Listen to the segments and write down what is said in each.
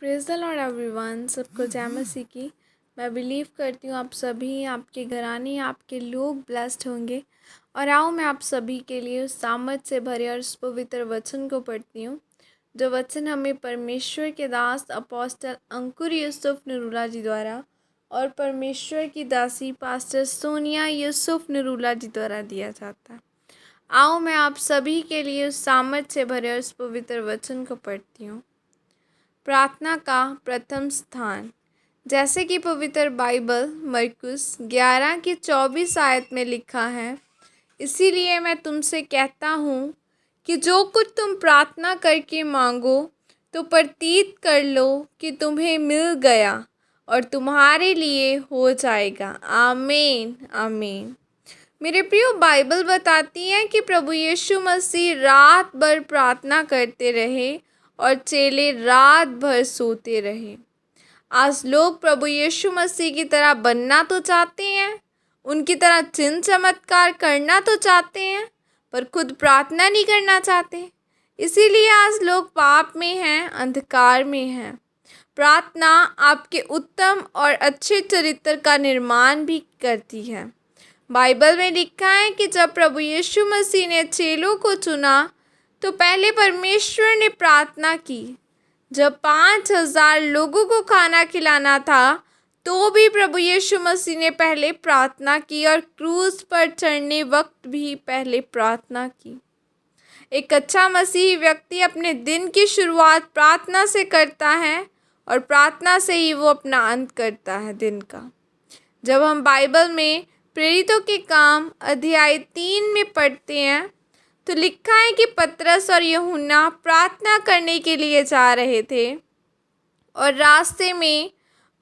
Praise the Lord everyone. सबको जय मसीह की। मैं बिलीव करती हूँ आप सभी, आपके घराने, आपके लोग ब्लेस्ड होंगे। और आओ मैं आप सभी के लिए उस सामर्थ से भरे और उस पवित्र वचन को पढ़ती हूँ, जो वचन हमें परमेश्वर के दास अपोस्टल अंकुर यूसुफ नरूला जी द्वारा और परमेश्वर की दासी पास्टर सोनिया यूसुफ नरूला जी द्वारा दिया जाता है। आओ मैं आप सभी के लिए उस सामर्थ से भरे और उस पवित्र वचन को पढ़ती हूँ। प्रार्थना का प्रथम स्थान। जैसे कि पवित्र बाइबल मरकुस 11 की 24 आयत में लिखा है, इसीलिए मैं तुमसे कहता हूँ कि जो कुछ तुम प्रार्थना करके मांगो तो प्रतीत कर लो कि तुम्हें मिल गया और तुम्हारे लिए हो जाएगा। आमीन आमीन। मेरे प्रियो, बाइबल बताती है कि प्रभु यीशु मसीह रात भर प्रार्थना करते रहे और चेले रात भर सोते रहे। आज लोग प्रभु यीशु मसीह की तरह बनना तो चाहते हैं, उनकी तरह चिन्ह चमत्कार करना तो चाहते हैं, पर खुद प्रार्थना नहीं करना चाहते। इसीलिए आज लोग पाप में हैं, अंधकार में हैं। प्रार्थना आपके उत्तम और अच्छे चरित्र का निर्माण भी करती है। बाइबल में लिखा है कि जब प्रभु यीशु मसीह ने चेलों को चुना तो पहले परमेश्वर ने प्रार्थना की। जब 5,000 लोगों को खाना खिलाना था तो भी प्रभु यीशु मसीह ने पहले प्रार्थना की और क्रूस पर चढ़ने वक्त भी पहले प्रार्थना की। एक अच्छा मसीही व्यक्ति अपने दिन की शुरुआत प्रार्थना से करता है और प्रार्थना से ही वो अपना अंत करता है दिन का। जब हम बाइबल में प्रेरितों के काम अध्याय 3 में पढ़ते हैं तो लिखा है कि पतरस और यूहन्ना प्रार्थना करने के लिए जा रहे थे और रास्ते में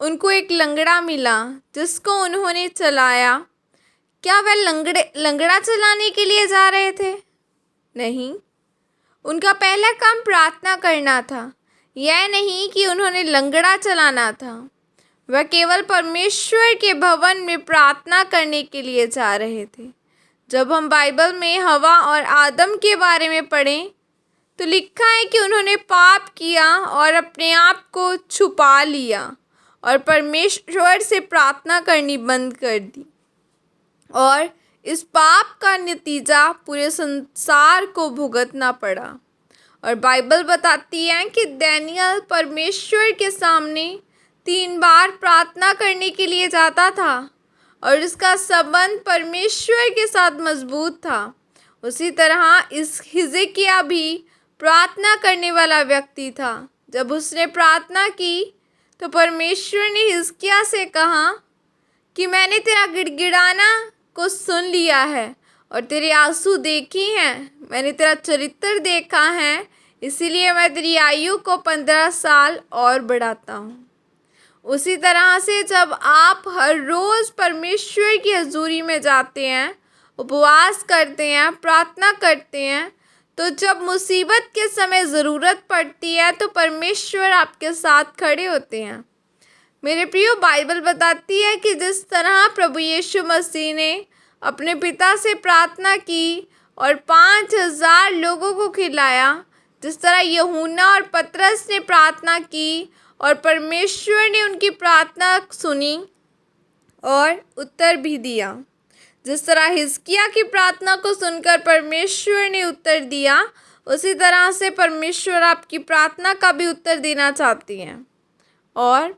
उनको एक लंगड़ा मिला जिसको उन्होंने चलाया। क्या वह लंगड़ा चलाने के लिए जा रहे थे? नहीं, उनका पहला काम प्रार्थना करना था। यह नहीं कि उन्होंने लंगड़ा चलाना था। वह केवल परमेश्वर के भवन में प्रार्थना करने के लिए जा रहे थे। जब हम बाइबल में हवा और आदम के बारे में पढ़ें तो लिखा है कि उन्होंने पाप किया और अपने आप को छुपा लिया और परमेश्वर से प्रार्थना करनी बंद कर दी, और इस पाप का नतीजा पूरे संसार को भुगतना पड़ा। और बाइबल बताती है कि दानियल परमेश्वर के सामने 3 बार प्रार्थना करने के लिए जाता था और इसका संबंध परमेश्वर के साथ मजबूत था। उसी तरह इस हिजकिय्याह भी प्रार्थना करने वाला व्यक्ति था। जब उसने प्रार्थना की तो परमेश्वर ने हिजकिय्याह से कहा कि मैंने तेरा गिड़गिड़ाना को सुन लिया है और तेरे आंसू देखी हैं। मैंने तेरा चरित्र देखा है, इसीलिए मैं तेरी आयु को 15 साल और बढ़ाता हूँ। उसी तरह से जब आप हर रोज़ परमेश्वर की हजूरी में जाते हैं, उपवास करते हैं, प्रार्थना करते हैं, तो जब मुसीबत के समय ज़रूरत पड़ती है तो परमेश्वर आपके साथ खड़े होते हैं। मेरे प्रियो, बाइबल बताती है कि जिस तरह प्रभु यीशु मसीह ने अपने पिता से प्रार्थना की और 5,000 लोगों को खिलाया, जिस तरह यूहन्ना और पतरस ने प्रार्थना की और परमेश्वर ने उनकी प्रार्थना सुनी और उत्तर भी दिया, जिस तरह हिजकिय्याह की प्रार्थना को सुनकर परमेश्वर ने उत्तर दिया, उसी तरह से परमेश्वर आपकी प्रार्थना का भी उत्तर देना चाहती हैं। और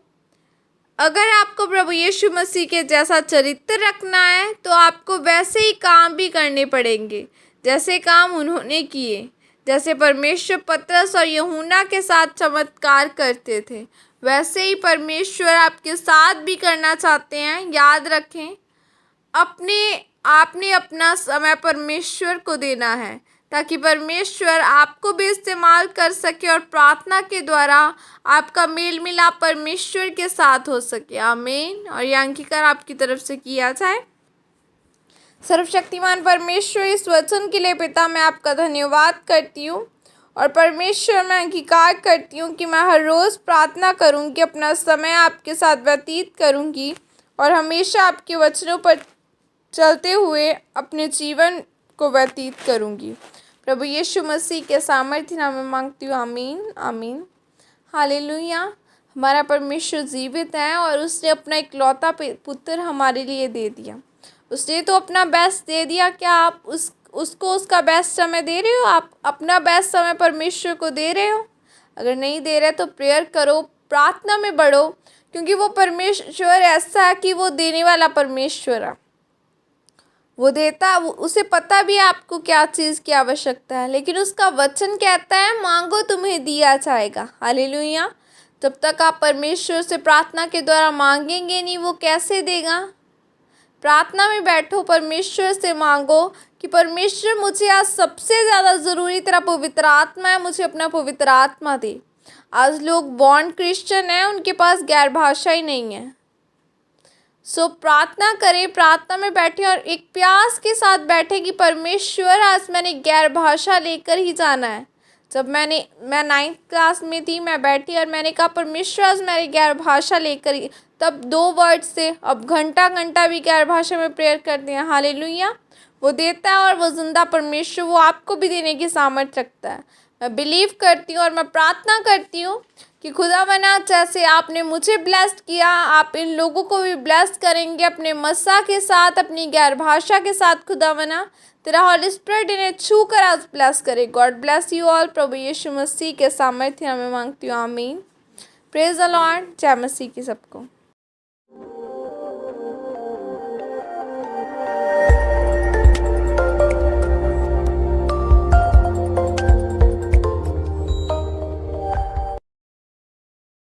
अगर आपको प्रभु यीशु मसीह के जैसा चरित्र रखना है तो आपको वैसे ही काम भी करने पड़ेंगे जैसे काम उन्होंने किए। जैसे परमेश्वर पतरस और यूहन्ना के साथ चमत्कार करते थे, वैसे ही परमेश्वर आपके साथ भी करना चाहते हैं। याद रखें, आपने अपना समय परमेश्वर को देना है ताकि परमेश्वर आपको भी इस्तेमाल कर सके और प्रार्थना के द्वारा आपका मेल मिलाप परमेश्वर के साथ हो सके। आमीन। और यह अंगीकार आपकी तरफ से किया जाए। सर्वशक्तिमान परमेश्वर, इस वचन के लिए पिता मैं आपका धन्यवाद करती हूँ और परमेश्वर मैं अंगीकार करती हूँ कि मैं हर रोज़ प्रार्थना करूँगी, अपना समय आपके साथ व्यतीत करूँगी और हमेशा आपके वचनों पर चलते हुए अपने जीवन को व्यतीत करूँगी। प्रभु यीशु मसीह के सामर्थ्य नाम में मांगती हूँ। आमीन आमीन। हालेलुया। हमारा परमेश्वर जीवित है और उसने अपना इकलौता पुत्र हमारे लिए दे दिया। उसने तो अपना बेस्ट दे दिया। क्या आप उसको उसका बेस्ट समय दे रहे हो? आप अपना बेस्ट समय परमेश्वर को दे रहे हो? अगर नहीं दे रहे तो प्रेयर करो, प्रार्थना में बढ़ो, क्योंकि वो परमेश्वर ऐसा है कि वो देने वाला परमेश्वर है। वो देता, उसे पता भी है आपको क्या चीज़ की आवश्यकता है, लेकिन उसका वचन कहता है मांगो तुम्हें दिया जाएगा। हालेलुया। जब तक आप परमेश्वर से प्रार्थना के द्वारा मांगेंगे नहीं, वो कैसे देगा? प्रार्थना में बैठो, परमेश्वर से मांगो कि परमेश्वर मुझे आज सबसे ज़्यादा ज़रूरी तेरा पवित्र आत्मा है, मुझे अपना पवित्र आत्मा दे। आज लोग बॉर्न क्रिश्चियन हैं, उनके पास गैर भाषा ही नहीं है। सो प्रार्थना करें, प्रार्थना में बैठे और एक प्यास के साथ बैठे कि परमेश्वर आज मैंने गैर भाषा लेकर ही जाना है। जब मैं 9th क्लास में थी, मैं बैठी और मैंने कहा परमेश्वर आज मेरी गैर भाषा लेकर ही, तब 2 वर्ड से अब घंटा घंटा भी गैर भाषा में प्रेयर करते हैं। हालेलुया। वो देता है और वो जिंदा परमेश्वर, वो आपको भी देने की सामर्थ्य रखता है। मैं बिलीव करती हूँ और मैं प्रार्थना करती हूँ कि खुदा बना जैसे आपने मुझे ब्लेस्ड किया, आप इन लोगों को भी ब्लेस्ड करेंगे अपने मस्सा के साथ, अपनी गैर भाषा के साथ। खुदा बना तेरा हॉली स्पिरिट इन्हें छू कर आज ब्लेस करे। God bless you all. प्रभु यीशु मसीह के सामर्थ्य में मांगती हूँ, आमीन। Praise the Lord. जय मसीह की सबको।